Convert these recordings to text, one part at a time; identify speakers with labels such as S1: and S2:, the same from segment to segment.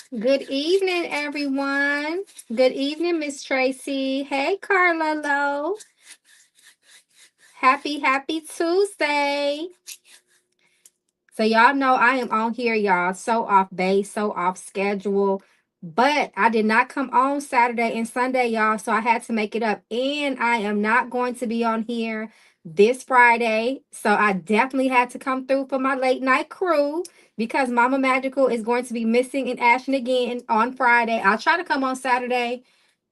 S1: Good evening, everyone. Good evening, Miss Tracy. Hey, Carla Lowe. Happy Tuesday. So y'all know I am on here, y'all. So off base, so off schedule. But I did not come on Saturday and Sunday, y'all. So I had to make it up. And I am not going to be on here this Friday. So I definitely had to come through for my late night crew because Mama Magical is going to be missing in action again on Friday. I'll try to come on Saturday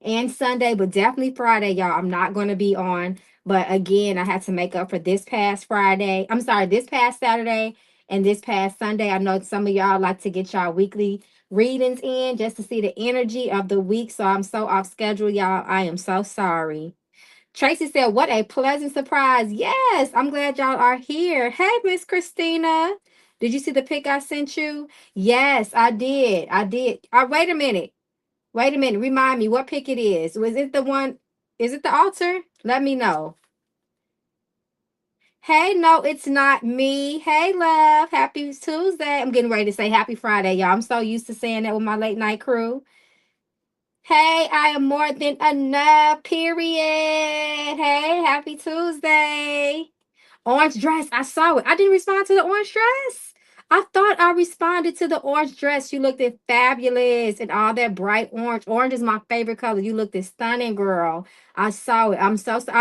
S1: and Sunday, but definitely Friday, y'all. I'm not going to be on. But again, I had to make up for this past Friday. I'm sorry, this past Saturday and this past Sunday. I know some of y'all like to get y'all weekly readings in just to see the energy of the week. So I'm so off schedule, y'all. I am so sorry. Tracy said, what a pleasant surprise. Yes, I'm glad y'all are here. Hey, Miss Christina. Did you see the pic I sent you? Yes, I did. I did. Wait a minute. Wait a minute. Remind me what pic it is. Was it the one? Is it the altar? Let me know. Hey, no, it's not me. Hey, love. Happy Tuesday. I'm getting ready to say happy Friday, y'all. I'm so used to saying that with my late night crew. Hey, I am more than enough, period. Hey, happy Tuesday. Orange dress. I saw it. I didn't respond to the orange dress. I thought I responded to the orange dress. You looked at fabulous and all that bright orange. Orange is my favorite color. You looked at stunning, girl. I saw it. I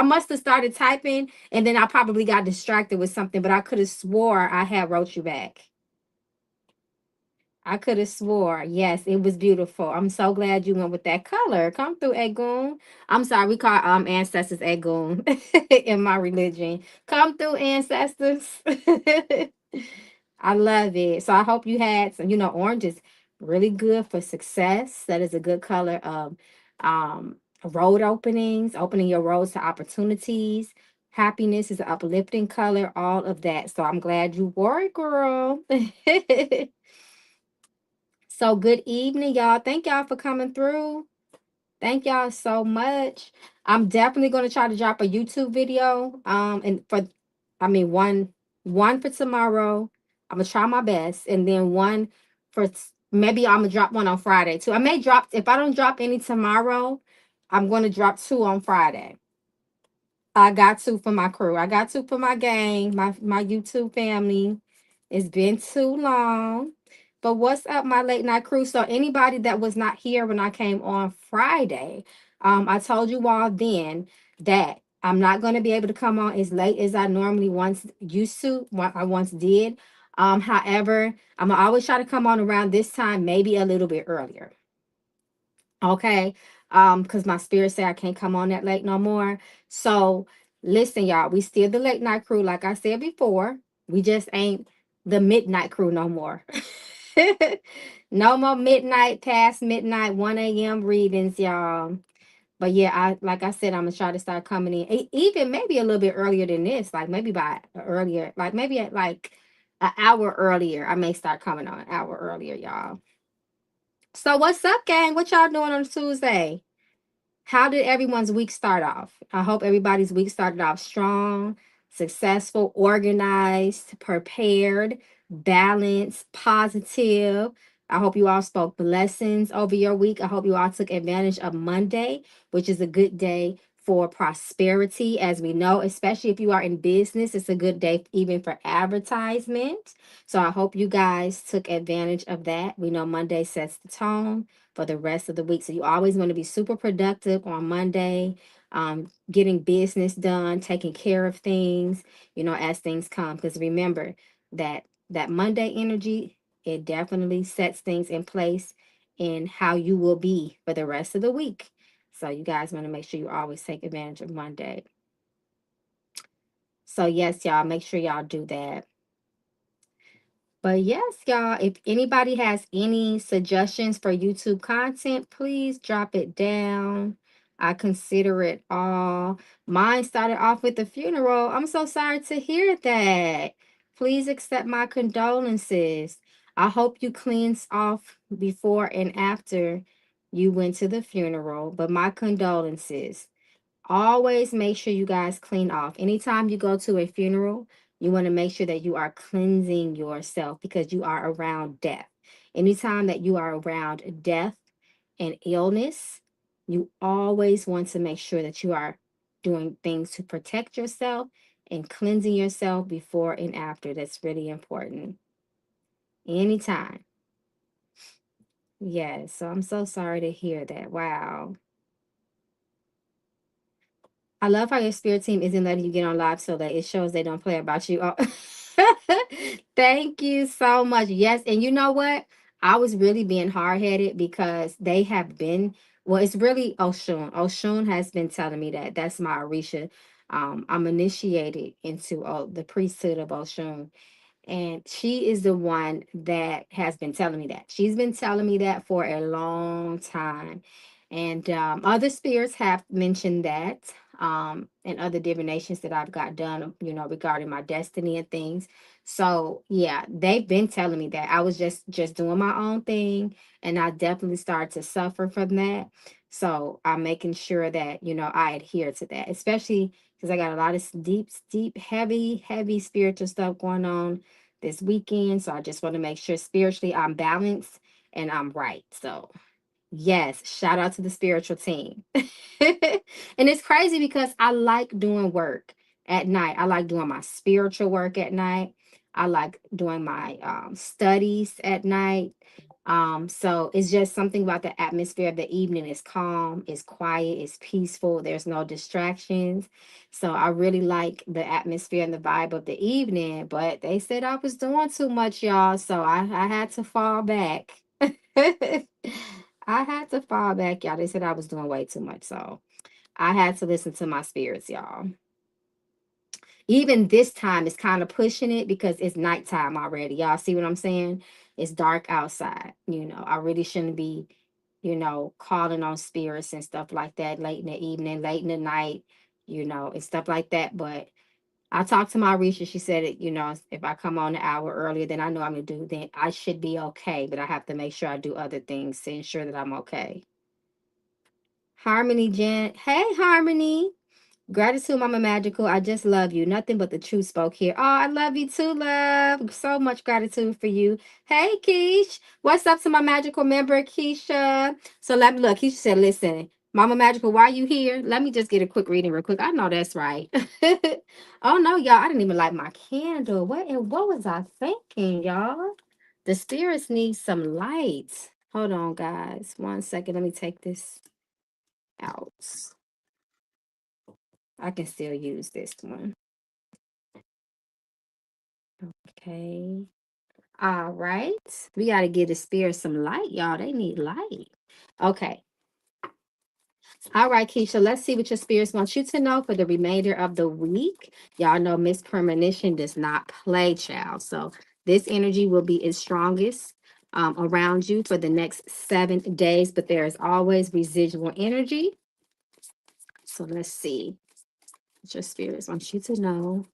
S1: must have started typing and then I probably got distracted with something, but I could have swore I had wrote you back. I could have swore. Yes, it was beautiful. I'm so glad you went with that color. Come through, Egun. I'm sorry, we call ancestors Egun in my religion. Come through, ancestors. I love it. So I hope you had some, orange is really good for success. That is a good color of road openings, opening your roads to opportunities. Happiness is an uplifting color, all of that. So I'm glad you wore it, girl. So good evening, y'all. Thank y'all for coming through. Thank y'all so much. I'm definitely going to try to drop a YouTube video. And for, I mean, one for tomorrow. I'm gonna try my best, and then one for maybe I'm gonna drop one on Friday too. I may drop if I don't drop any tomorrow. I'm going to drop two on Friday. I got two for my crew. I got two for my gang, my YouTube family. It's been too long. But what's up, my late night crew? So anybody that was not here when I came on Friday, I told you all then that I'm not going to be able to come on as late as I normally once used to, what I once did. However, I'm gonna always try to come on around this time, maybe a little bit earlier. Okay. Because my spirit say I can't come on that late no more. So listen, y'all, we still the late night crew, like I said before. We just ain't the midnight crew no more. No more midnight, past midnight, 1 a.m. readings, y'all. But yeah, I like I said, I'm gonna try to start coming in even maybe a little bit earlier than this, like maybe by earlier, like maybe at like an hour earlier. I may start coming on an hour earlier, y'all. So what's up, gang? What y'all doing on Tuesday? How did everyone's week start off? I hope everybody's week started off strong, successful, organized, prepared, balanced, positive. I hope you all spoke blessings over your week. I hope you all took advantage of Monday, which is a good day for prosperity, as we know, especially if you are in business. It's a good day even for advertisement. So I hope you guys took advantage of that. We know Monday sets the tone for the rest of the week. So you always want to be super productive on Monday, getting business done, taking care of things, as things come. Because remember that Monday energy, it definitely sets things in place in how you will be for the rest of the week. So you guys want to make sure you always take advantage of Monday. So yes, y'all, make sure y'all do that. But yes, y'all, if anybody has any suggestions for YouTube content, please drop it down. I consider it all. Mine started off with the funeral. I'm so sorry to hear that. Please accept my condolences. I hope you cleansed off before and after you went to the funeral, but my condolences. Always make sure you guys clean off. Anytime you go to a funeral, you want to make sure that you are cleansing yourself because you are around death. Anytime that you are around death and illness, you always want to make sure that you are doing things to protect yourself and cleansing yourself before and after. That's really important. Anytime. Yes. So I'm so sorry to hear that. Wow. I love how your spirit team isn't letting you get on live so that it shows they don't play about you. Oh. Thank you so much. Yes, and you know what? I was really being hard headed because they have been. Well, it's really Oshun. Oshun has been telling me that. That's my Orisha. I'm initiated into the priesthood of Oshun, and she is the one that has been telling me that. She's been telling me that for a long time. And other spirits have mentioned that, and other divinations that I've got done, regarding my destiny and things. So yeah, they've been telling me that. I was just doing my own thing, and I definitely started to suffer from that. So I'm making sure that, I adhere to that, especially because I got a lot of deep, deep, heavy, heavy spiritual stuff going on this weekend. So I just want to make sure spiritually I'm balanced and I'm right. So, yes, shout out to the spiritual team. And it's crazy because I like doing work at night. I like doing my spiritual work at night. I like doing my studies at night. So it's just something about the atmosphere of the evening. It's calm, it's quiet, it's peaceful, there's no distractions. So I really like the atmosphere and the vibe of the evening, but they said I was doing too much, y'all. So I had to fall back. I had to fall back, y'all. They said I was doing way too much. So I had to listen to my spirits, y'all. Even this time, it's kind of pushing it because it's nighttime already. Y'all see what I'm saying? It's dark outside. I really shouldn't be, calling on spirits and stuff like that late in the evening, late in the night, and stuff like that. But I talked to my Risha. She said, if I come on an hour earlier than I know I'm going to do, then I should be okay. But I have to make sure I do other things to ensure that I'm okay. Harmony, Jen. Hey, Harmony. Gratitude, Mama Magical. I just love you. Nothing but the truth spoke here. Oh, I love you too, love. So much gratitude for you. Hey, Keish. What's up to my magical member, Keisha? So let me look. Keisha said, listen, Mama Magical, why you here? Let me just get a quick reading real quick. I know that's right. Oh no, y'all. I didn't even light my candle. What was I thinking, y'all? The spirits need some light. Hold on, guys. 1 second. Let me take this out. I can still use this one. Okay. All right. We got to give the spirit some light, y'all. They need light. Okay. All right, Keisha. Let's see what your spirits want you to know for the remainder of the week. Y'all know Miss Premonition does not play, child. So this energy will be its strongest around you for the next 7 days, but there is always residual energy. So let's see what your spirits want you to know.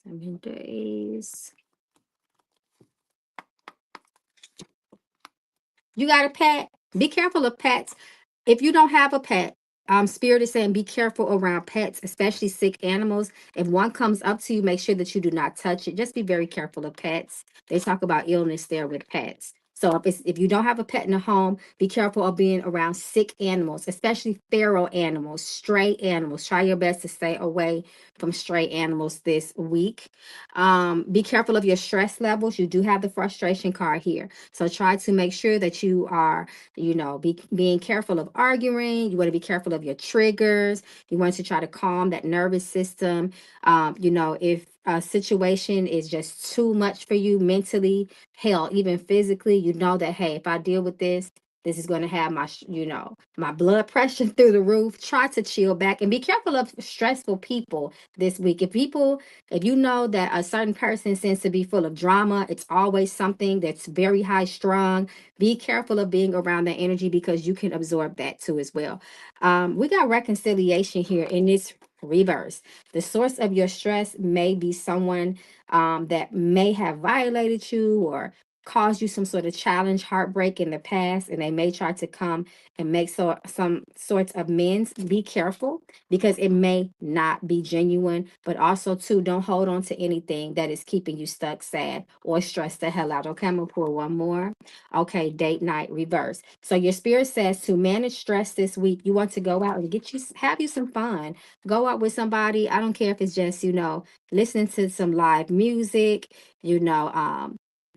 S1: 7 days. You got a pet? Be careful of pets. If you don't have a pet, Spirit is saying be careful around pets, especially sick animals. If one comes up to you, make sure that you do not touch it. Just be very careful of pets. They talk about illness there with pets. So if you don't have a pet in the home, be careful of being around sick animals, especially feral animals, stray animals. Try your best to stay away from stray animals this week. Be careful of your stress levels. You do have the frustration card here. So try to make sure that you are, being careful of arguing. You want to be careful of your triggers. You want to try to calm that nervous system. If a situation is just too much for you mentally, hell, even physically, you know that, hey, if I deal with this is going to have my blood pressure through the roof. Try to chill back and be careful of stressful people this week. If you know that a certain person seems to be full of drama, it's always something that's very high strung. Be careful of being around that energy because you can absorb that too as well. We got reconciliation here in this reverse. The source of your stress may be someone that may have violated you or caused you some sort of challenge, heartbreak in the past, and they may try to come and make some sorts of amends. Be careful because it may not be genuine, but also too, don't hold on to anything that is keeping you stuck, sad, or stressed the hell out. Okay, I'm gonna pull one more. Okay, date night reverse. So your spirit says to manage stress this week, you want to go out and have you some fun. Go out with somebody. I don't care if it's just, listening to some live music,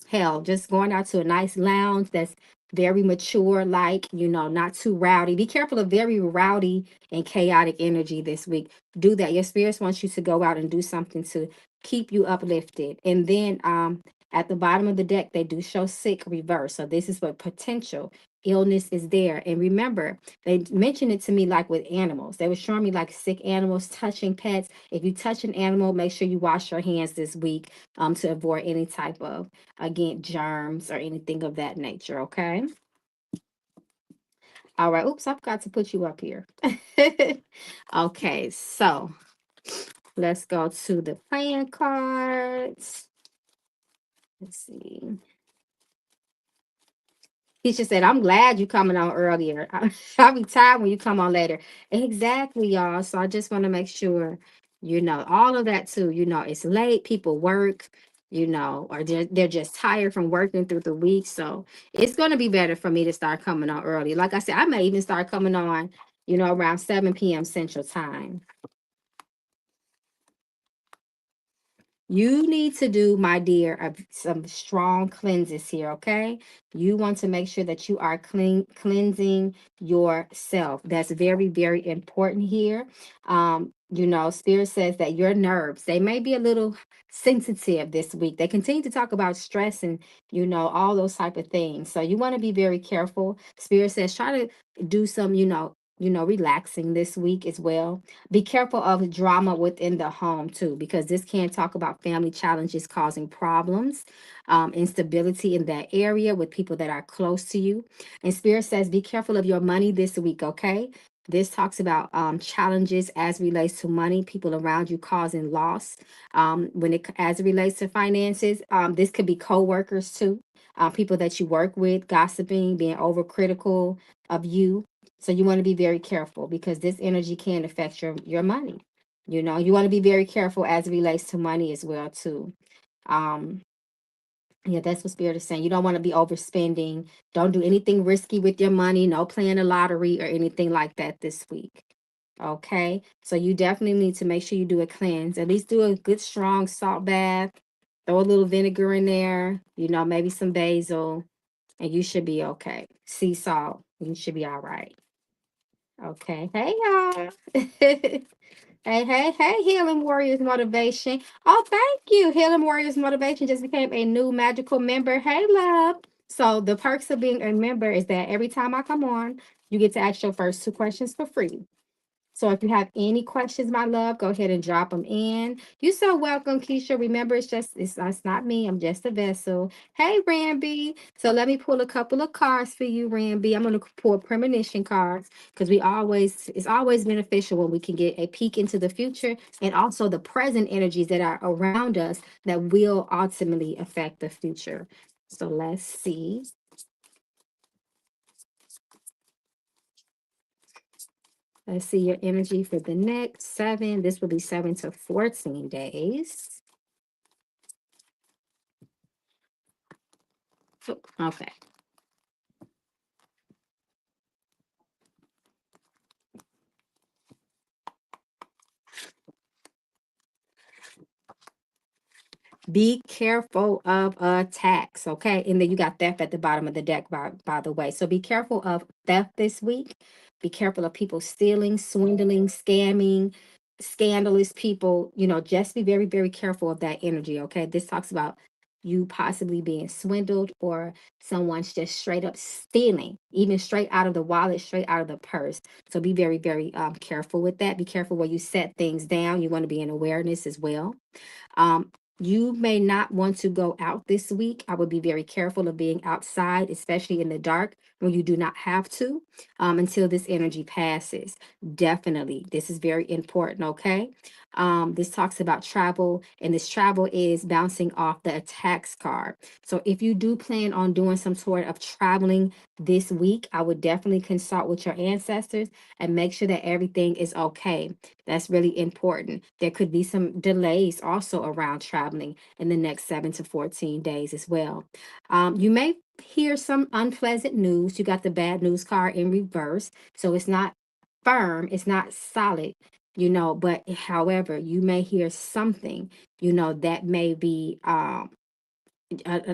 S1: hell, just going out to a nice lounge that's very mature, like, not too rowdy. Be careful of very rowdy and chaotic energy this week. Do that. Your spirits wants you to go out and do something to keep you uplifted. And then at the bottom of the deck, they do show sick reverse. So this is what potential illness is there. And remember, they mentioned it to me like with animals. They were showing me like sick animals, touching pets. If you touch an animal, make sure you wash your hands this week to avoid any type of, again, germs or anything of that nature. Okay. All right. Oops, I forgot to put you up here. Okay. So let's go to the playing cards. Let's see. He just said, I'm glad you coming on earlier. I'll be tired when you come on later. Exactly, y'all. So I just want to make sure, all of that too. It's late, people work, or they're just tired from working through the week. So it's going to be better for me to start coming on early. Like I said, I may even start coming on, around 7 p.m. Central Time. You need to do, my dear, some strong cleanses here, okay? You want to make sure that you are cleansing yourself. That's very, very important here. Spirit says that your nerves, they may be a little sensitive this week. They continue to talk about stress and, all those type of things. So you want to be very careful. Spirit says try to do some, relaxing this week as well. Be careful of drama within the home too, because this can talk about family challenges causing problems, instability in that area with people that are close to you. And Spirit says, be careful of your money this week, okay? This talks about challenges as relates to money, people around you causing loss. As it relates to finances, this could be co-workers too, people that you work with, gossiping, being overcritical of you. So you want to be very careful because this energy can affect your money. You want to be very careful as it relates to money as well too. Um, yeah, that's what Spirit is saying. You don't want to be overspending. Don't do anything risky with your money. No playing the lottery or anything like that this week. Okay, so you definitely need to make sure you do a cleanse. At least do a good strong salt bath. Throw a little vinegar in there. Maybe some basil, and you should be okay. Sea salt, you should be all right. Okay. Hey, y'all. Hey, Healing Warriors Motivation. Oh, thank you. Healing Warriors Motivation just became a new magical member. Hey, love. So, the perks of being a member is that every time I come on, you get to ask your first two questions for free. So if you have any questions, my love, go ahead and drop them in. You're so welcome, Keisha. Remember, it's not me. I'm just a vessel. Hey, Ramby. So let me pull a couple of cards for you, Ramby. I'm going to pull premonition cards because it's always beneficial when we can get a peek into the future and also the present energies that are around us that will ultimately affect the future. So let's see. Let's see your energy for the next 7. This will be 7 to 14 days. Okay. Be careful of attacks, okay? And then you got theft at the bottom of the deck, by the way. So be careful of theft this week. Be careful of people stealing, swindling, scamming, scandalous people. Just be very, very careful of that energy, okay? This talks about you possibly being swindled or someone's just straight up stealing, even straight out of the wallet, straight out of the purse. So be very, very careful with that. Be careful where you set things down. You want to be in awareness as well. You may not want to go out this week. I would be very careful of being outside, especially in the dark when you do not have to, until this energy passes. Definitely. This is very important, okay? This talks about travel, and this travel is bouncing off the attacks card. So if you do plan on doing some sort of traveling this week, I would definitely consult with your ancestors and make sure that everything is okay. That's really important. There could be some delays also around traveling in the next 7 to 14 days as well. You may hear some unpleasant news. You got the bad news card in reverse. So it's not firm, it's not solid, but however, you may hear something, that may be an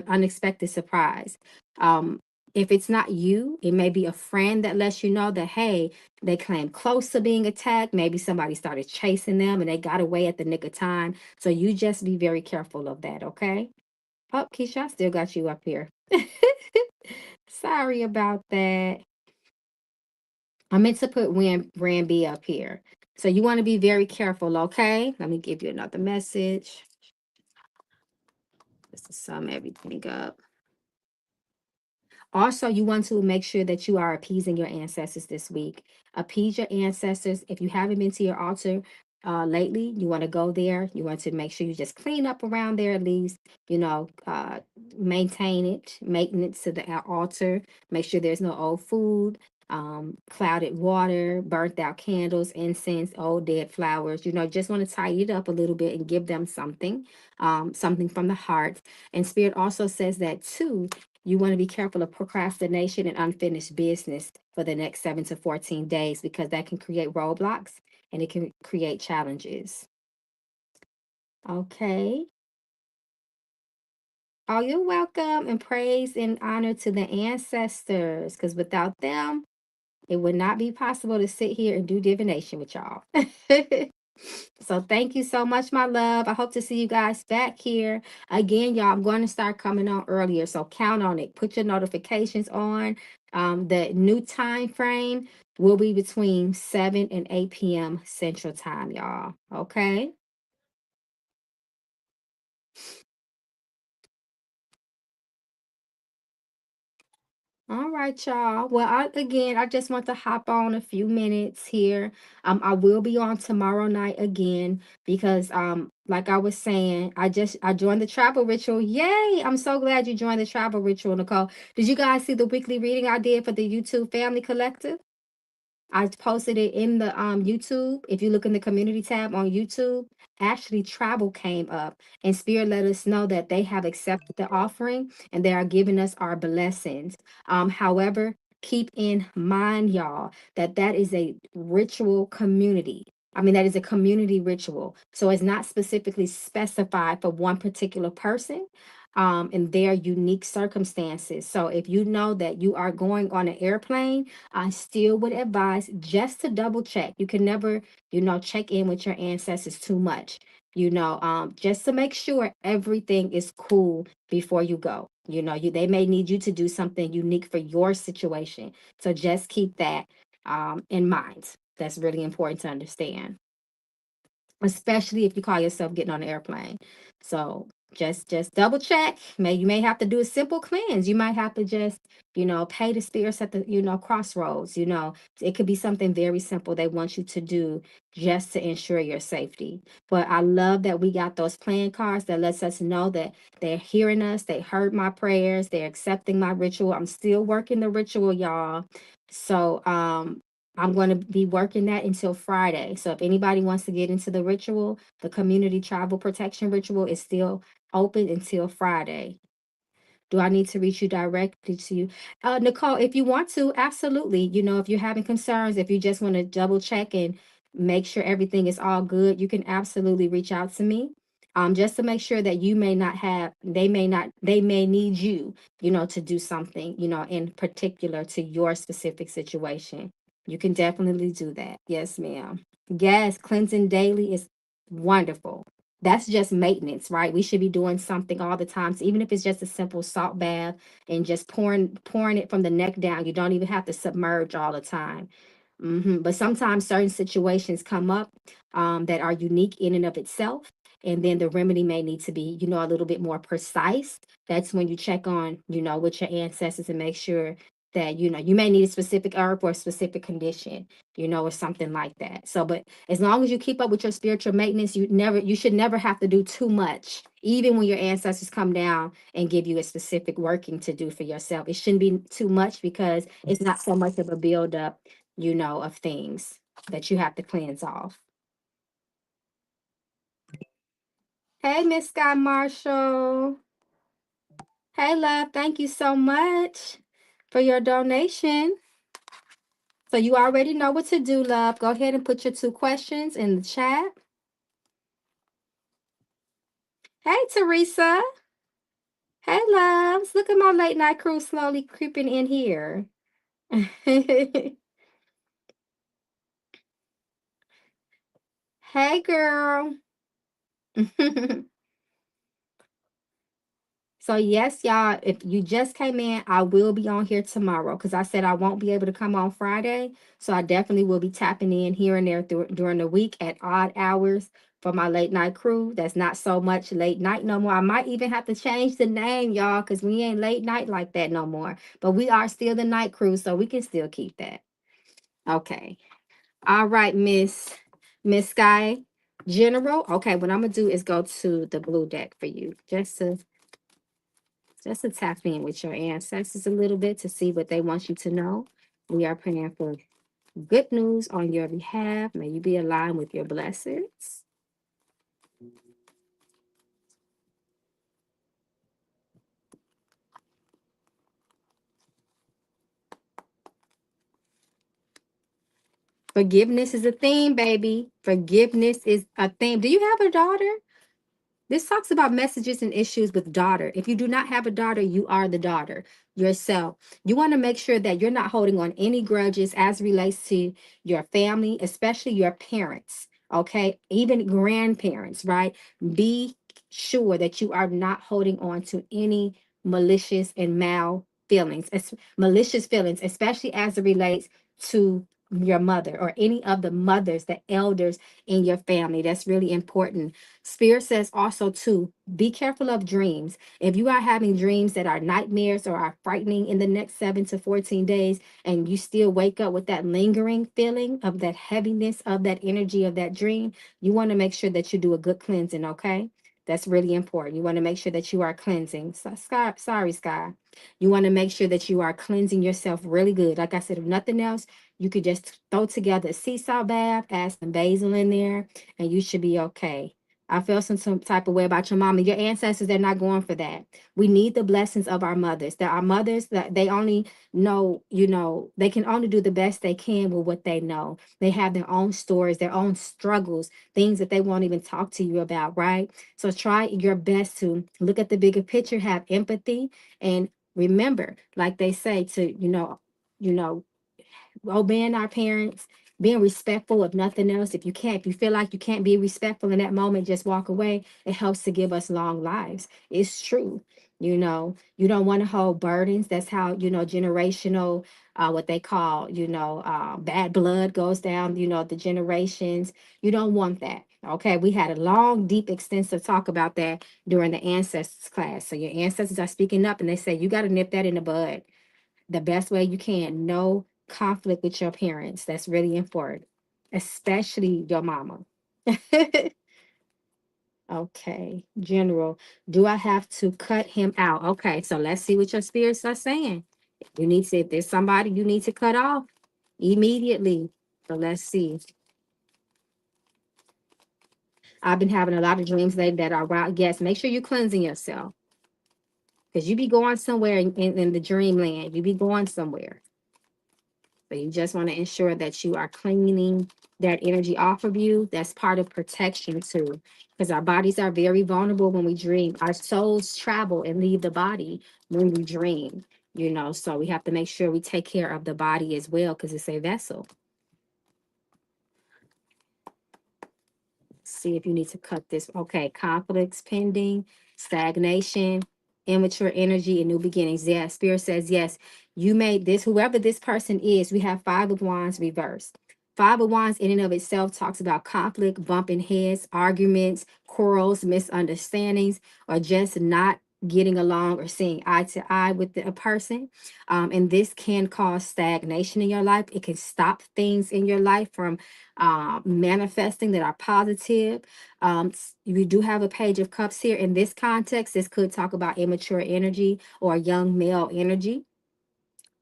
S1: unexpected surprise. Um, if it's not you, it may be a friend that lets you know that, hey, they claim close to being attacked. Maybe somebody started chasing them and they got away at the nick of time. So you just be very careful of that, okay? Oh, Keisha, I still got you up here. Sorry about that. I meant to put Ramby up here. So you want to be very careful, okay? Let me give you another message just to sum everything up. Also, you want to make sure that you are appeasing your ancestors this week. Appease your ancestors. If you haven't been to your altar lately, you want to go there. You want to make sure you just clean up around there at least, maintain it, maintenance to the altar. Make sure there's no old food, clouded water, burnt out candles, incense, old dead flowers. Just want to tidy it up a little bit and give them something, something from the heart. And Spirit also says that too, you want to be careful of procrastination and unfinished business for the next 7 to 14 days because that can create roadblocks and it can create challenges. Okay. Oh, you're welcome. And praise and honor to the ancestors because without them, it would not be possible to sit here and do divination with y'all. So thank you so much, my love. I hope to see you guys back here. Again, y'all, I'm going to start coming on earlier. So count on it. Put your notifications on. The new time frame will be between 7 and 8 p.m. Central Time, y'all. Okay. All right, y'all. Well, I just want to hop on a few minutes here. I will be on tomorrow night again because like I was saying, I joined the travel ritual. Yay! I'm so glad you joined the travel ritual, Nicole. Did you guys see the weekly reading I did for the YouTube Family Collective? I posted it in the YouTube. If you look in the community tab on YouTube, actually travel came up and Spirit let us know that they have accepted the offering and they are giving us our blessings. However, keep in mind, y'all, that that is a ritual community. I mean, that is a community ritual. So it's not specifically specified for one particular person. And their unique circumstances. So if you know that you are going on an airplane, I still would advise just to double check. You can never, check in with your ancestors too much, just to make sure everything is cool before you go. They may need you to do something unique for your situation. So just keep that in mind. That's really important to understand, especially if you call yourself getting on an airplane. So just double check. You may have to do a simple cleanse. You might have to just, pay the spirits at the, crossroads. It could be something very simple they want you to do just to ensure your safety. But I love that we got those plan cards that lets us know that they're hearing us, they heard my prayers, they're accepting my ritual. I'm still working the ritual, y'all. So I'm going to be working that until Friday. So if anybody wants to get into the ritual, the community travel protection ritual is still open until Friday. Do I need to reach you directly to you? Nicole, if you want to, absolutely. If you're having concerns, if you just want to double check and make sure everything is all good, you can absolutely reach out to me. Just to make sure that you may not have, they may need you, to do something, in particular to your specific situation. You can definitely do that. Yes, ma'am. Yes, cleansing daily is wonderful. That's just maintenance, right? We should be doing something all the time. So even if it's just a simple salt bath and just pouring it from the neck down, you don't even have to submerge all the time. But sometimes certain situations come up that are unique in and of itself, and then the remedy may need to be, a little bit more precise. That's when you check on, with your ancestors and make sure that, you may need a specific herb for a specific condition, or something like that. So, but as long as you keep up with your spiritual maintenance, you should never have to do too much, even when your ancestors come down and give you a specific working to do for yourself. It shouldn't be too much because it's not so much of a buildup, of things that you have to cleanse off. Hey, Miss Scott Marshall. Hey, love. Thank you so much for your donation. So you already know what to do, love. Go ahead and put your 2 questions in the chat. Hey, Teresa. Hey, loves. Look at my late night crew slowly creeping in here. Hey, girl. So yes, y'all, if you just came in, I will be on here tomorrow because I said I won't be able to come on Friday. So I definitely will be tapping in here and there during the week at odd hours for my late night crew. That's not so much late night no more. I might even have to change the name, y'all, because we ain't late night like that no more. But we are still the night crew, so we can still keep that. Okay. All right, Miss Sky General. Okay, what I'm gonna do is go to the blue deck for you, just to tap in with your ancestors a little bit to see what they want you to know. We are praying for good news on your behalf. May you be aligned with your blessings. Forgiveness is a theme, baby. Forgiveness is a theme. Do you have a daughter? This talks about messages and issues with daughter. If you do not have a daughter, you are the daughter yourself. You want to make sure that you're not holding on any grudges as relates to your family, especially your parents, okay? Even grandparents, right? Be sure that you are not holding on to any malicious and malicious feelings, especially as it relates to your mother or any of the mothers, the elders in your family. That's really important. Spirit says also to be careful of dreams. If you are having dreams that are nightmares or are frightening in the next 7 to 14 days, and you still wake up with that lingering feeling of that heaviness of that energy of that dream, you want to make sure that you do a good cleansing, okay? That's really important. You want to make sure that you are cleansing. So, Sky, sorry, Sky. You want to make sure that you are cleansing yourself really good. Like I said, if nothing else, you could just throw together a sea salt bath, add some basil in there, and you should be okay. I feel some type of way about your mama. Your ancestors, they're not going for that. We need the blessings of our mothers. That our mothers, that they only know, they can only do the best they can with what they know. They have their own stories, their own struggles, things that they won't even talk to you about, right? So try your best to look at the bigger picture, have empathy, and remember, like they say, to, you know, obeying our parents, being respectful if nothing else. If you feel like you can't be respectful in that moment, just walk away. It helps to give us long lives. It's true. You don't want to hold burdens. That's how, generational, what they call, bad blood goes down, the generations. You don't want that. Okay. We had a long, deep, extensive talk about that during the ancestors class. So your ancestors are speaking up and they say, you got to nip that in the bud the best way you can. No conflict with your parents. That's really important, especially your mama. Okay, general. Do I have to cut him out? Okay, so let's see what your spirits are saying. You need to, if there's somebody you need to cut off immediately. So let's see. I've been having a lot of dreams lately that are wild. Yes, make sure you're cleansing yourself because you be going somewhere in the dreamland. You be going somewhere. So you just want to ensure that you are cleaning that energy off of you. That's part of protection too, because our bodies are very vulnerable when we dream. Our souls travel and leave the body when we dream, so we have to make sure we take care of the body as well because it's a vessel. See if you need to cut this. Okay, conflicts pending, stagnation, immature energy, and new beginnings. Yeah, Spirit says yes. You made this, whoever this person is, we have 5 of Wands reversed. Five of Wands in and of itself talks about conflict, bumping heads, arguments, quarrels, misunderstandings, or just not getting along or seeing eye to eye with a person. And this can cause stagnation in your life. It can stop things in your life from manifesting that are positive. We do have a Page of Cups here. In this context, this could talk about immature energy or young male energy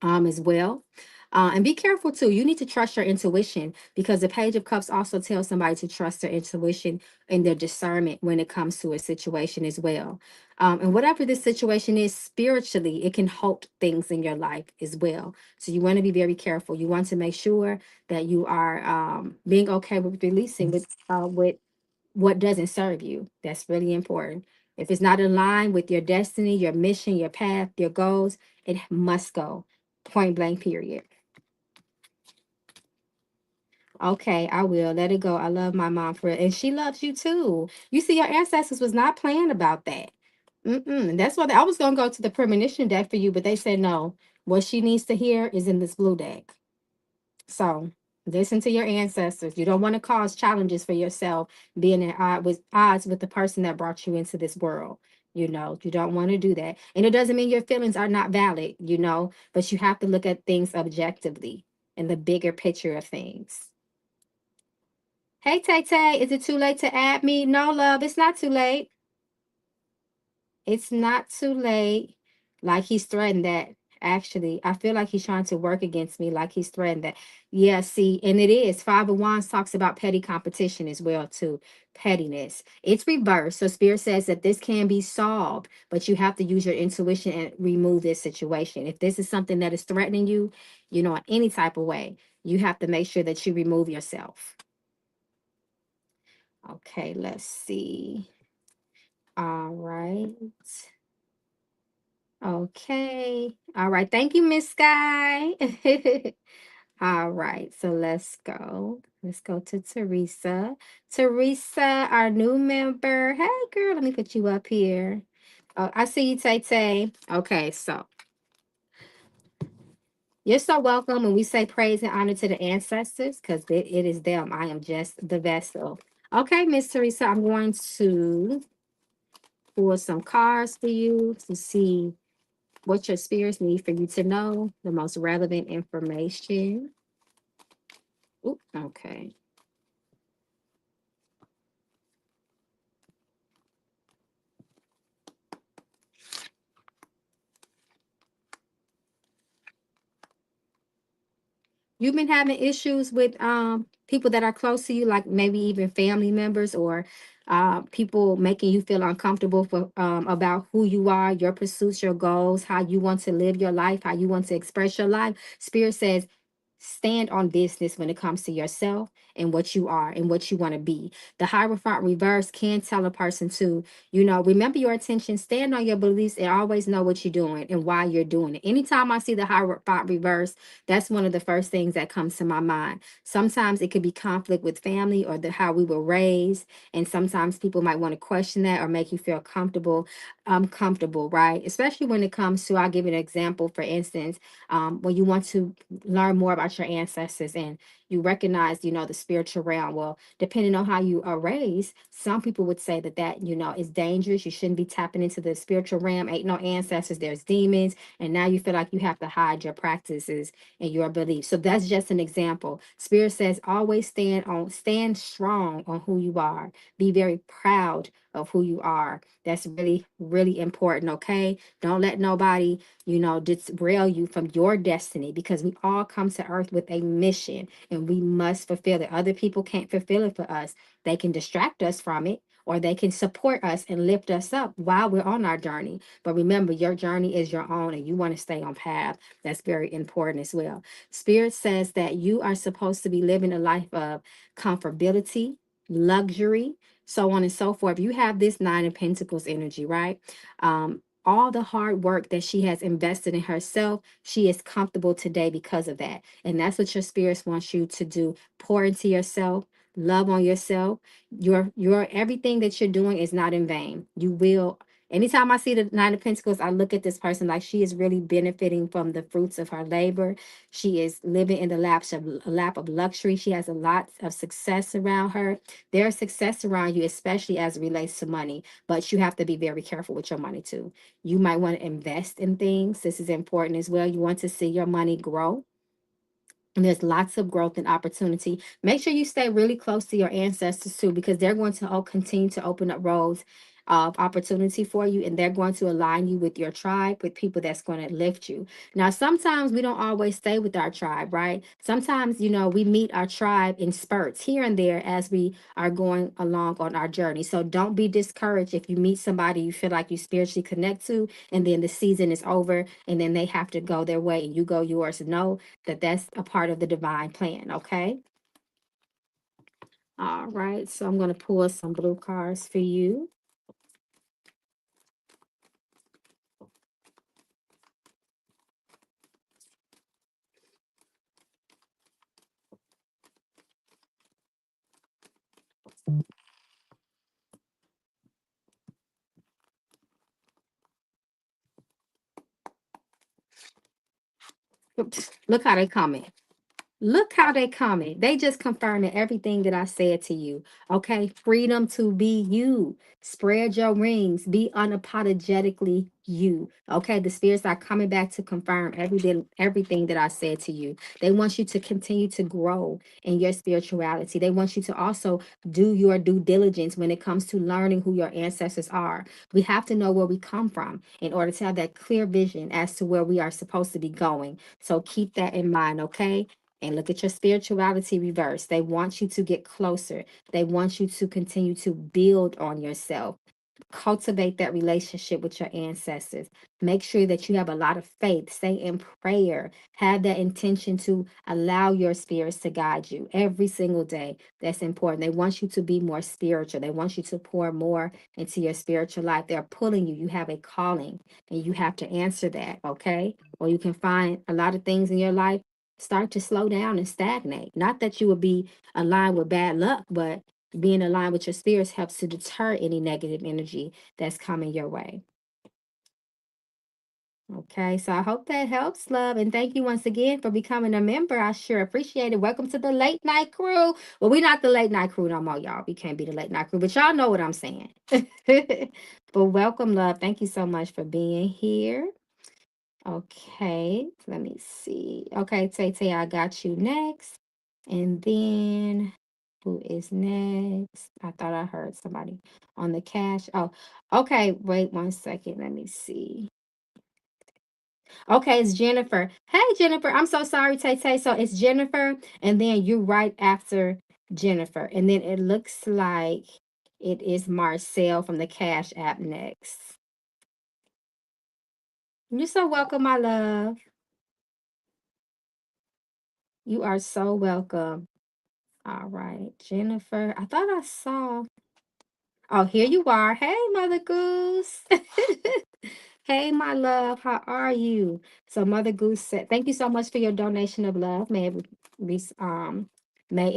S1: as well. And be careful too. You need to trust your intuition, because the Page of Cups also tells somebody to trust their intuition and their discernment when it comes to a situation as well. And whatever this situation is spiritually, it can halt things in your life as well. So you want to be very careful. You want to make sure that you are being okay with releasing with what doesn't serve you. That's really important. If it's not aligned with your destiny, your mission, your path, your goals, it must go. Point blank, period. Okay, I will let it go. I love my mom for it, and she loves you too. You see, your ancestors was not playing about that. That's why I was gonna go to the premonition deck for you, but they said no. What she needs to hear is in this blue deck. So listen to your ancestors. You don't want to cause challenges for yourself, being at odds with the person that brought you into this world. You don't want to do that. And it doesn't mean your feelings are not valid, but you have to look at things objectively in the bigger picture of things. Hey, Tay Tay, is it too late to add me? No, love, it's not too late. It's not too late. Like he's threatened that. Actually, I feel like he's trying to work against me, like he's threatened that. Yeah, see, and it is. Five of Wands talks about petty competition as well, too. Pettiness. It's reversed. So Spirit says that this can be solved, but you have to use your intuition and remove this situation. If this is something that is threatening you, in any type of way, you have to make sure that you remove yourself. Okay, let's see. All right. Okay. All right. Thank you, Miss Sky. All right. So let's go. Let's go to Teresa. Teresa, our new member. Hey, girl, let me put you up here. Oh, I see you, Tay Tay. Okay. So you're so welcome. And we say praise and honor to the ancestors, because it is them. I am just the vessel. Okay, Miss Teresa, I'm going to pull some cards for you to see what your spirits need for you to know, the most relevant information. Ooh, okay. You've been having issues with people that are close to you, like maybe even family members, or people making you feel uncomfortable about who you are, your pursuits, your goals, how you want to live your life, how you want to express your life. Spirit says stand on business when it comes to yourself and what you are and what you want to be. The Hierophant reverse can tell a person to, remember your intention, stand on your beliefs, and always know what you're doing and why you're doing it. Anytime I see the Hierophant reverse, that's one of the first things that comes to my mind. Sometimes it could be conflict with family or how we were raised, and sometimes people might want to question that or make you feel uncomfortable, right? Especially when it comes to, I'll give you an example, for instance, when you want to learn more about your ancestors and you recognize, the spiritual realm. Well, depending on how you are raised, some people would say that is dangerous. You shouldn't be tapping into the spiritual realm. Ain't no ancestors, there's demons. And now you feel like you have to hide your practices and your beliefs. So that's just an example. Spirit says always stand strong on who you are. Be very proud of who you are. That's really, really important. Okay. Don't let nobody derail you from your destiny, because we all come to earth with a mission and we must fulfill it. Other people can't fulfill it for us. They can distract us from it, or they can support us and lift us up while we're on our journey. But remember, your journey is your own and you want to stay on path. That's very important as well. Spirit says that you are supposed to be living a life of comfortability, luxury, so on and so forth. You have this Nine of Pentacles energy, right? All the hard work that she has invested in herself, she is comfortable today because of that. And that's what your spirits wants you to do. Pour into yourself, love on yourself. Your everything that you're doing is not in vain. You will Anytime I see the Nine of Pentacles, I look at this person like she is really benefiting from the fruits of her labor. She is living in the lap of luxury. She has a lot of success around her. There's success around you, especially as it relates to money, but you have to be very careful with your money too. You might want to invest in things. This is important as well. You want to see your money grow. And there's lots of growth and opportunity. Make sure you stay really close to your ancestors too, because they're going to continue to open up roads of opportunity for you, and they're going to align you with your tribe, with people that's going to lift you. Now, sometimes we don't always stay with our tribe, right? Sometimes, we meet our tribe in spurts here and there as we are going along on our journey. So don't be discouraged if you meet somebody you feel like you spiritually connect to, and then the season is over, and then they have to go their way and you go yours. No, that's a part of the divine plan. Okay. All right. So I'm going to pull some blue cards for you. Oops, look how they comment. Look how they comment. They just confirming everything that I said to you. Okay. Freedom to be you. Spread your wings. Be unapologetically you. Okay. The spirits are coming back to confirm everything that I said to you. They want you to continue to grow in your spirituality. They want you to also do your due diligence when it comes to learning who your ancestors are. We have to know where we come from in order to have that clear vision as to where we are supposed to be going. So keep that in mind. Okay. And look at your spirituality reverse. They want you to get closer. They want you to continue to build on yourself. Cultivate that relationship with your ancestors. Make sure that you have a lot of faith. Stay in prayer. Have that intention to allow your spirits to guide you every single day. That's important. They want you to be more spiritual. They want you to pour more into your spiritual life. They're pulling you. You have a calling and you have to answer that. Okay. Or you can find a lot of things in your life start to slow down and stagnate. Not that you will be aligned with bad luck, but being aligned with your spirits helps to deter any negative energy that's coming your way. Okay, so I hope that helps, love. And thank you once again for becoming a member. I sure appreciate it. Welcome to the late night crew. Well, we're not the late night crew no more, y'all. We can't be the late night crew, but y'all know what I'm saying. But welcome, love. Thank you so much for being here. Okay, let me see. Okay, Tay Tay, I got you next. And then who is next? I thought I heard somebody on the cash. Oh, okay. Wait 1 second. Let me see. Okay, it's Jennifer. Hey, Jennifer. I'm so sorry, Tay Tay. So it's Jennifer, and then you right after Jennifer. And then it looks like it is Marcel from the Cash App next. You're so welcome, my love. You are so welcome. All right, Jennifer. I thought I saw. Oh, here you are. Hey, Mother Goose. Hey, my love. How are you? So, Mother Goose said, "Thank you so much for your donation of love. May it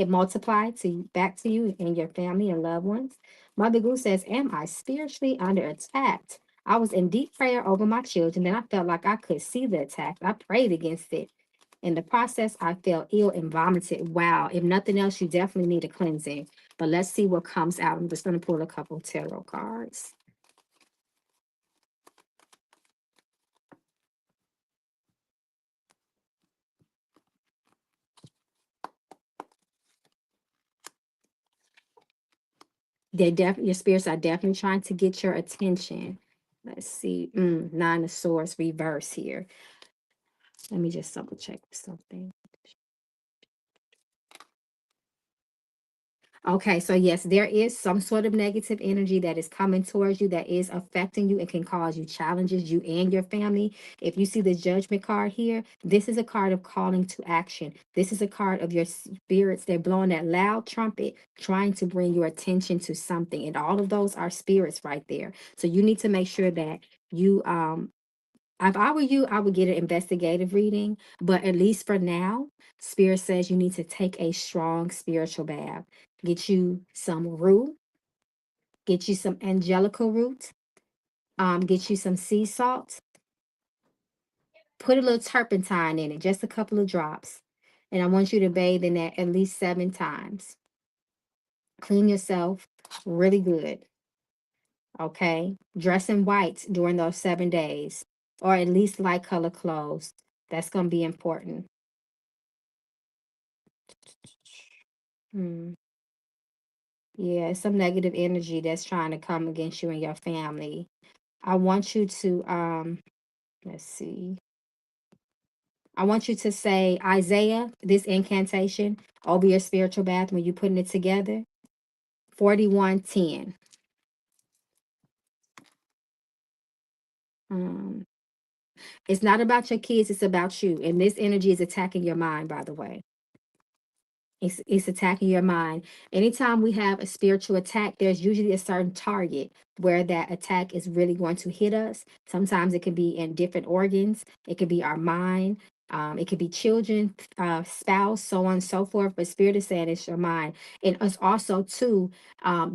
S1: multiply back to you and your family and loved ones." Mother Goose says, "Am I spiritually under attack? I was in deep prayer over my children, and I felt like I could see the attack. I prayed against it. In the process, I felt ill and vomited. Wow. If nothing else, you definitely need a cleansing. But let's see what comes out. I'm just going to pull a couple tarot cards. Your spirits are definitely trying to get your attention. Let's see. Nine of Swords reverse here. Let me just double check something. Okay, so yes, there is some sort of negative energy that is coming towards you that is affecting you and can cause you challenges, you and your family. If you see the Judgment card here, this is a card of calling to action. This is a card of your spirits. They're blowing that loud trumpet, trying to bring your attention to something. And all of those are spirits right there. So you need to make sure that you if I were you, I would get an investigative reading, but at least for now, Spirit says you need to take a strong spiritual bath. Get you some root, get you some angelical root, Get you some sea salt, put a little turpentine in it, just a couple of drops. And I want you to bathe in that at least 7 times. Clean yourself really good. Okay. Dress in white during those 7 days, or at least light color clothes. That's going to be important. Hmm. Yeah, it's some negative energy that's trying to come against you and your family. I want you to let's see. I want you to say Isaiah, this incantation over your spiritual bath when you're putting it together. 41:10. Um, it's not about your kids, it's about you. And this energy is attacking your mind, by the way. It's attacking your mind. Anytime we have a spiritual attack, there's usually a certain target where that attack is really going to hit us. Sometimes it can be in different organs. It could be our mind. It could be children, spouse, so on and so forth. But spirit is saying it's your mind, and it's also too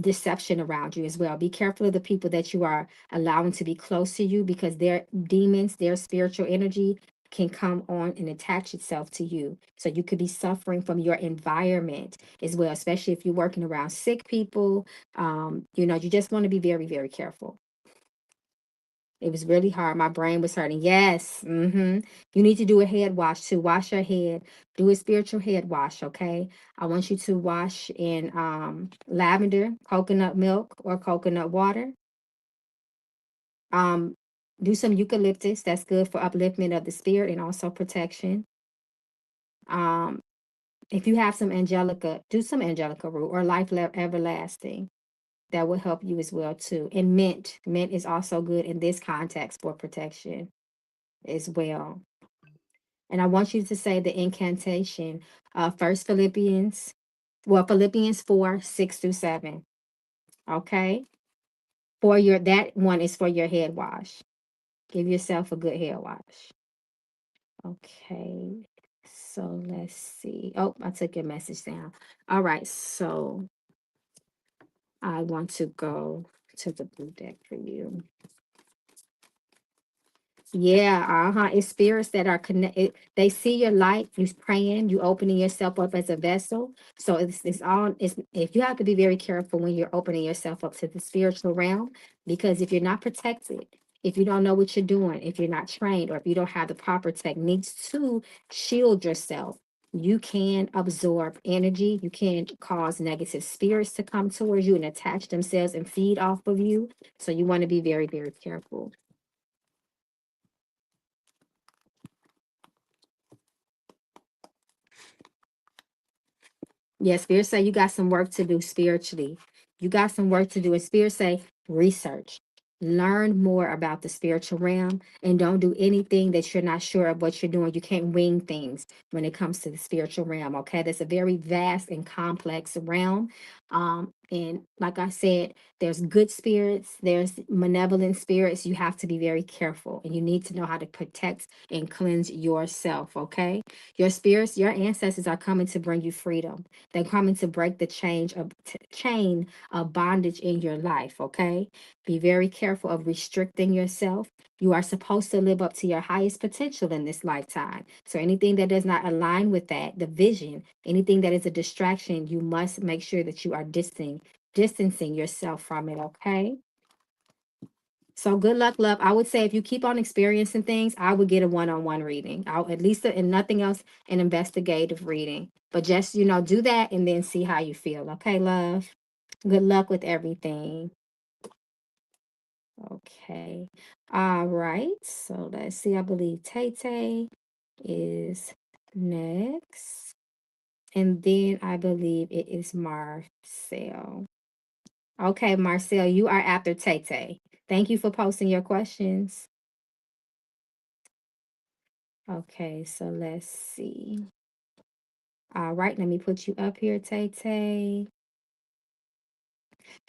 S1: deception around you as well. Be careful of the people that you are allowing to be close to you, because their demons, their spiritual energy can come on and attach itself to you. So you could be suffering from your environment as well, especially if you're working around sick people. You just want to be very, very careful. It was really hard. My brain was hurting. Yes. You need to do a head wash too. Wash your head. Do a spiritual head wash, okay? I want you to wash in lavender, coconut milk, or coconut water. Um, do some eucalyptus. That's good for upliftment of the spirit and also protection. Um, If you have some angelica, do some angelica root or everlasting. That will help you as well too. And mint. Mint is also good in this context for protection as well. And I want you to say the incantation, first Philippians 4:6-7. Okay. That one is for your head wash. Give yourself a good head wash. Okay. So let's see. Oh, I took your message down. All right. So I want to go to the blue deck for you. Yeah, it's spirits that are connected. They see your light, you praying, you opening yourself up as a vessel. So it's if you have to be very careful when you're opening yourself up to the spiritual realm, because if you're not protected, if you don't know what you're doing, if you're not trained, or if you don't have the proper techniques to shield yourself, you can absorb energy. You can cause negative spirits to come towards you and attach themselves and feed off of you. So you want to be very, very careful. Yeah, Spirit say you got some work to do spiritually. You got some work to do. And Spirit say research. Learn more about the spiritual realm, and don't do anything that you're not sure of what you're doing. You can't wing things when it comes to the spiritual realm. Okay. That's a very vast and complex realm. And like I said, there's good spirits, there's malevolent spirits. You have to be very careful, and you need to know how to protect and cleanse yourself. Okay. Your spirits, your ancestors are coming to bring you freedom. They're coming to break the chain of bondage in your life, okay? Be very careful of restricting yourself. You are supposed to live up to your highest potential in this lifetime. So anything that does not align with that, the vision, anything that is a distraction, you must make sure that you are distancing yourself from it, okay? So good luck, love. I would say if you keep on experiencing things, I would get a one-on-one reading. I'll at least, and nothing else, an investigative reading. But just, do that and then see how you feel. Okay, love. Good luck with everything. Okay. All right. So let's see. I believe Tay Tay is next. And then I believe it is Marcel. Okay, Marcel, you are after Tay Tay. Thank you for posting your questions. Okay, so let's see. All right, let me put you up here, Tay Tay.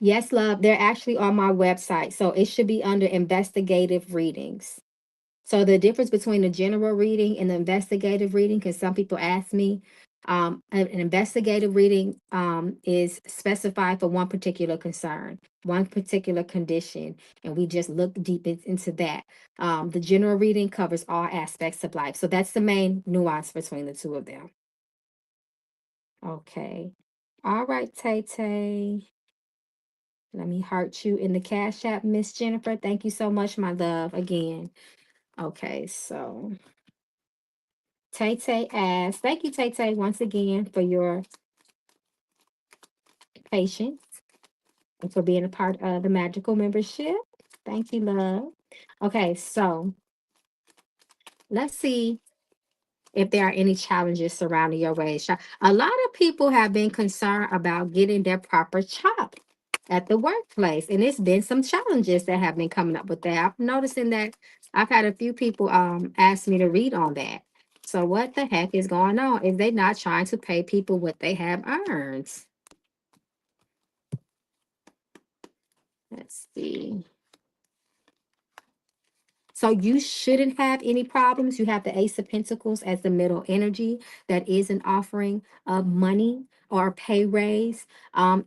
S1: Yes, love, they're actually on my website. So it should be under investigative readings. So the difference between the general reading and the investigative reading, because some people ask me, An investigative reading is specified for one particular concern, one particular condition, and we just look deep into that. The general reading covers all aspects of life. So that's the main nuance between the two of them. Okay. All right, Tay Tay. Let me heart you in the Cash App, Miss Jennifer. Thank you so much, my love, again. Okay, so Tay Tay asks, thank you, Tay Tay, once again for your patience and for being a part of the magical membership. Thank you, love. Okay, so let's see if there are any challenges surrounding your wage. A lot of people have been concerned about getting their proper chop at the workplace, and it's been some challenges that have been coming up with that. I'm noticing that I've had a few people ask me to read on that. So what the heck is going on? Is they not trying to pay people what they have earned? Let's see. So you shouldn't have any problems. You have the Ace of Pentacles as the middle energy that is an offering of money or a pay raise.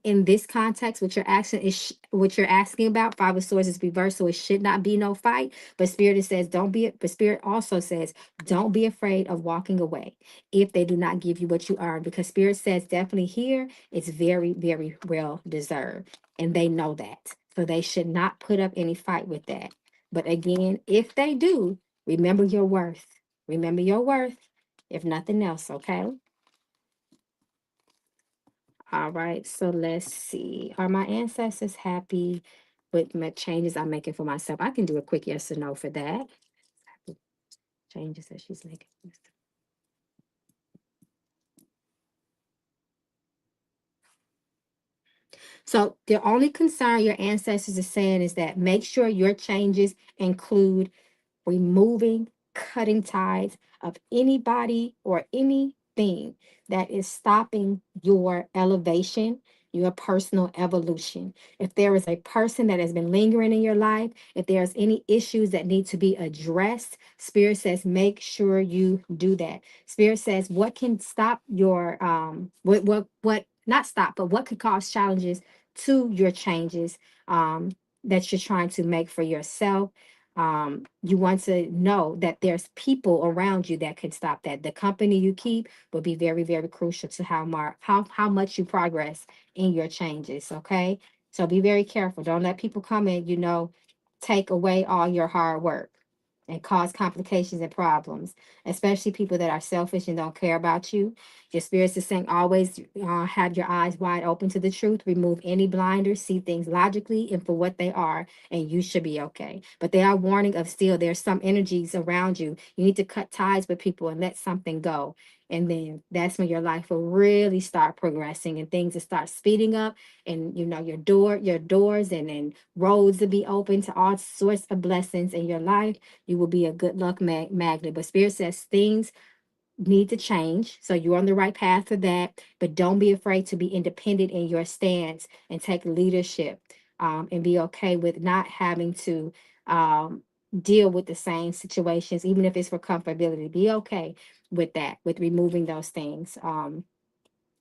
S1: In this context, what you're asking is what you're asking about. Five of Swords is reversed, so it should not be no fight. But Spirit says don't be. But Spirit also says don't be afraid of walking away if they do not give you what you earn, because Spirit says definitely here it's very, very well deserved, and they know that, so they should not put up any fight with that. But again, if they do, remember your worth. Remember your worth, if nothing else, okay? All right, so let's see. Are my ancestors happy with my changes I'm making for myself? I can do a quick yes or no for that. Changes that she's making. So the only concern your ancestors are saying is that make sure your changes include removing, cutting ties of anybody or anything that is stopping your elevation, your personal evolution. If there is a person that has been lingering in your life, if there's any issues that need to be addressed, Spirit says make sure you do that. Spirit says what can stop your what not stop, but what could cause challenges to your changes that you're trying to make for yourself. You want to know that there's people around you that can stop that. The company you keep will be very, very crucial to how much you progress in your changes. Okay, so be very careful. Don't let people come in, take away all your hard work and cause complications and problems, especially people that are selfish and don't care about you. Your spirits is saying always have your eyes wide open to the truth, remove any blinders, see things logically and for what they are, and you should be okay. But they are warning of still there's some energies around you. You need to cut ties with people and let something go. And then that's when your life will really start progressing and things will start speeding up, and your doors and roads will be open to all sorts of blessings in your life. You will be a good luck magnet. But Spirit says things need to change. So you're on the right path for that. But don't be afraid to be independent in your stance and take leadership, and be okay with not having to deal with the same situations, even if it's for comfortability. Be okay with that, with removing those things. And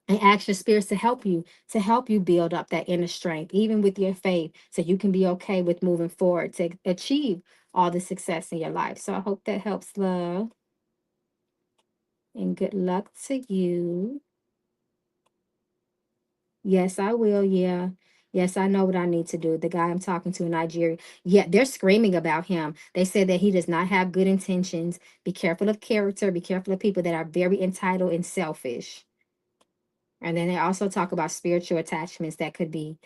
S1: ask your spirits to help you build up that inner strength, even with your faith, so you can be okay with moving forward to achieve all the success in your life. So I hope that helps, love, and good luck to you. Yes, I will. Yeah. Yes, I know what I need to do. The guy I'm talking to in Nigeria, yeah, they're screaming about him. They said that he does not have good intentions. Be careful of character. Be careful of people that are very entitled and selfish. And then they also talk about spiritual attachments that could be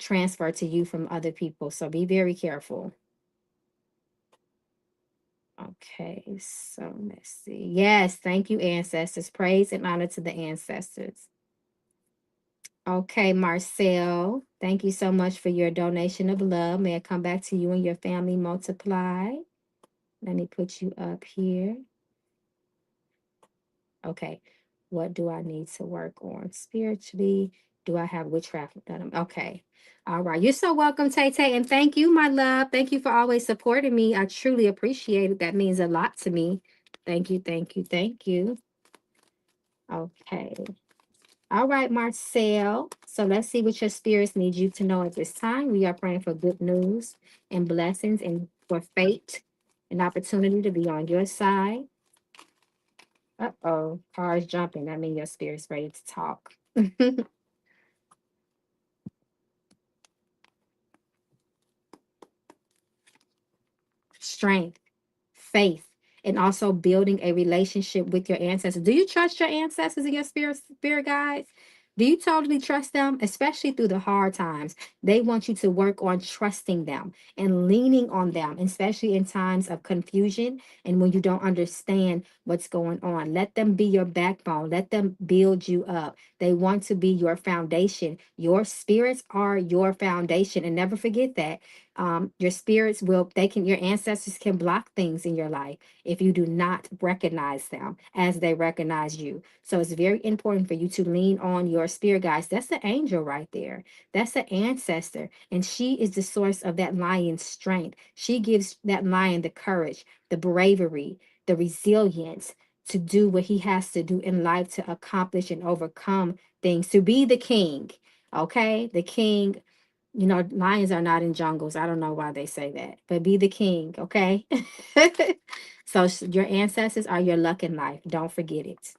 S1: transferred to you from other people. So be very careful. Okay, so let's see. Yes, thank you, ancestors. Praise and honor to the ancestors. Okay, Marcel, thank you so much for your donation of love. May it come back to you and your family multiply. Let me put you up here. Okay, what do I need to work on spiritually? Do I have witchcraft done? Okay. All right. You're so welcome, Tay Tay. And thank you, my love. Thank you for always supporting me. I truly appreciate it. That means a lot to me. Thank you, thank you, thank you. Okay. All right, Marcel. So let's see what your spirits need you to know at this time. We are praying for good news and blessings and for fate and opportunity to be on your side. Uh-oh, cars jumping. That means your spirit's ready to talk. Strength, faith, and also building a relationship with your ancestors. Do you trust your ancestors and your spirit guides? Do you totally trust them, especially through the hard times? They want you to work on trusting them and leaning on them, especially in times of confusion and when you don't understand what's going on. Let them be your backbone. Let them build you up. They want to be your foundation. Your spirits are your foundation. And never forget that your spirits will they can your ancestors can block things in your life if you do not recognize them as they recognize you. So it's very important for you to lean on your spirit guides. That's the angel right there. That's the ancestor, and she is the source of that lion's strength. She gives that lion the courage, the bravery, the resilience to do what he has to do in life to accomplish and overcome things, to be the king. Okay, the king. Lions are not in jungles. I don't know why they say that, but be the king, okay? So your ancestors are your luck in life. Don't forget it.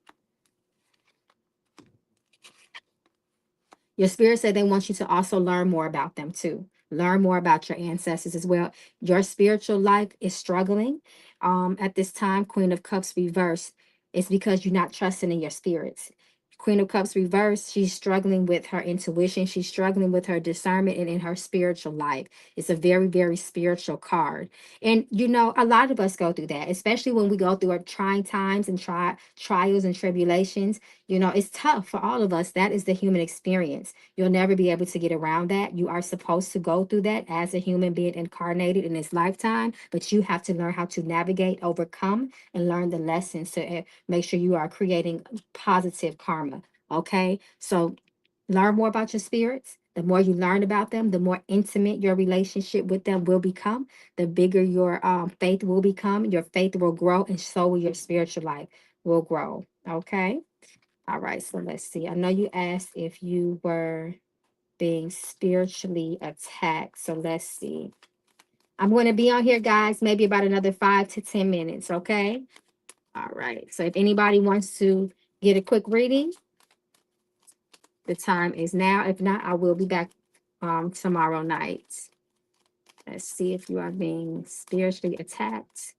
S1: Your spirit said they want you to also learn more about them too. Learn more about your ancestors as well. Your spiritual life is struggling. At this time, Queen of Cups reversed. It's because you're not trusting in your spirits. Queen of Cups reversed, she's struggling with her intuition. She's struggling with her discernment and in her spiritual life. It's a very, very spiritual card. And a lot of us go through that, especially when we go through our trying times and trials and tribulations. It's tough for all of us. That is the human experience. You'll never be able to get around that. You are supposed to go through that as a human being incarnated in this lifetime, but you have to learn how to navigate, overcome, and learn the lessons to make sure you are creating positive karma. Okay? So learn more about your spirits. The more you learn about them, the more intimate your relationship with them will become, the bigger your faith will become. Your faith will grow, and so will your spiritual life will grow. Okay? All right, so let's see. I know you asked if you were being spiritually attacked. So let's see. I'm going to be on here, guys, maybe about another 5 to 10 minutes. Okay. All right. So if anybody wants to get a quick reading, the time is now. If not, I will be back tomorrow night. Let's see if you are being spiritually attacked.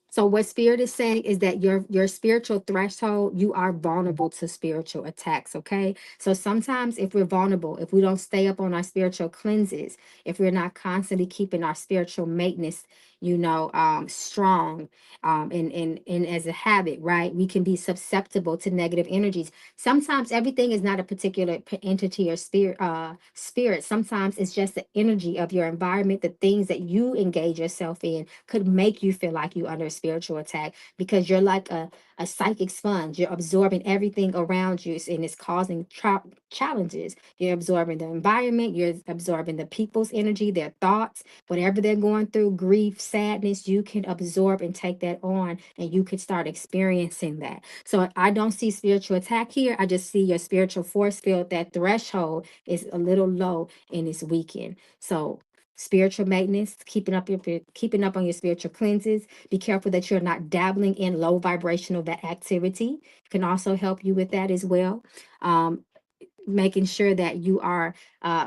S1: So what spirit is saying is that your spiritual threshold, you are vulnerable to spiritual attacks, okay? So sometimes if we're vulnerable, if we don't stay up on our spiritual cleanses, if we're not constantly keeping our spiritual maintenance, strong, and as a habit, right? We can be susceptible to negative energies. Sometimes everything is not a particular entity or spirit. Sometimes it's just the energy of your environment, the things that you engage yourself in could make you feel like you under a spiritual attack because you're like a psychic sponge. You're absorbing everything around you and it's causing challenges. You're absorbing the environment, you're absorbing the people's energy, their thoughts, whatever they're going through, grief, sadness, you can absorb and take that on and you could start experiencing that. So I don't see spiritual attack here. I just see your spiritual force field. That threshold is a little low and it's weakened. So spiritual maintenance, keeping up on your spiritual cleanses. Be careful that you're not dabbling in low vibrational activity. Can also help you with that as well. Making sure that you are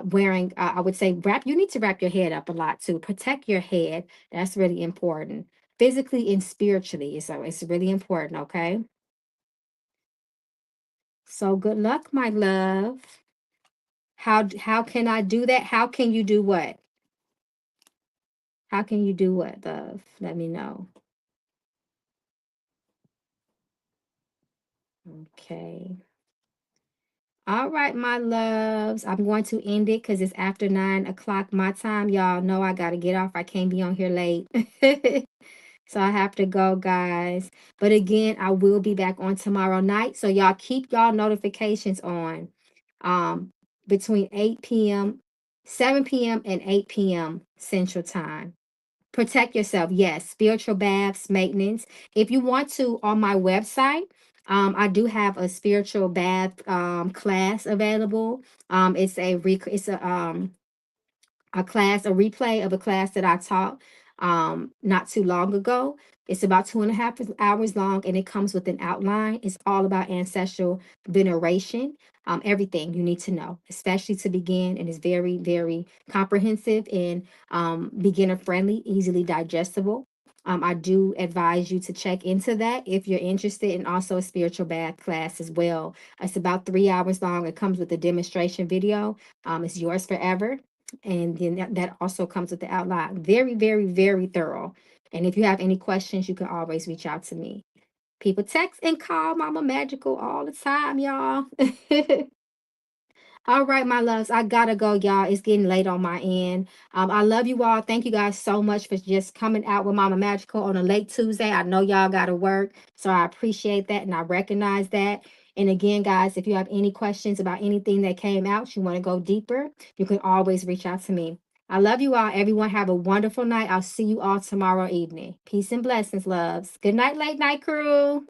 S1: wearing, I would say, you need to wrap your head up a lot too. Protect your head. That's really important. Physically and spiritually. So it's really important, okay? So good luck, my love. How can I do that? How can you do what? How can you do what, love? Let me know. Okay. All right, my loves. I'm going to end it because it's after 9 o'clock my time. Y'all know I gotta get off. I can't be on here late. So I have to go, guys. But again, I will be back on tomorrow night. So y'all keep y'all notifications on. between 8 p.m., 7 p.m., and 8 p.m. Central Time. Protect yourself. Yes, spiritual baths, maintenance. If you want to, on my website, I do have a spiritual bath class available. It's a class, a replay of a class that I taught not too long ago. It's about 2.5 hours long, and it comes with an outline. It's all about ancestral veneration, everything you need to know, especially to begin. And it's very, very comprehensive and beginner friendly, easily digestible. I do advise you to check into that if you're interested, and also a spiritual bath class as well. It's about 3 hours long. It comes with a demonstration video. It's yours forever, and then that also comes with the outline. Very, very, very thorough. And if you have any questions, you can always reach out to me. People text and call Mama Magical all the time, y'all. All right, my loves, I gotta go, y'all. It's getting late on my end. I love you all. Thank you guys so much for just coming out with Mama Magical on a late Tuesday. I know y'all gotta work, so I appreciate that and I recognize that. And again, guys, if you have any questions about anything that came out, you want to go deeper, you can always reach out to me. I love you all. Everyone have a wonderful night. I'll see you all tomorrow evening. Peace and blessings, loves. Good night, late night crew.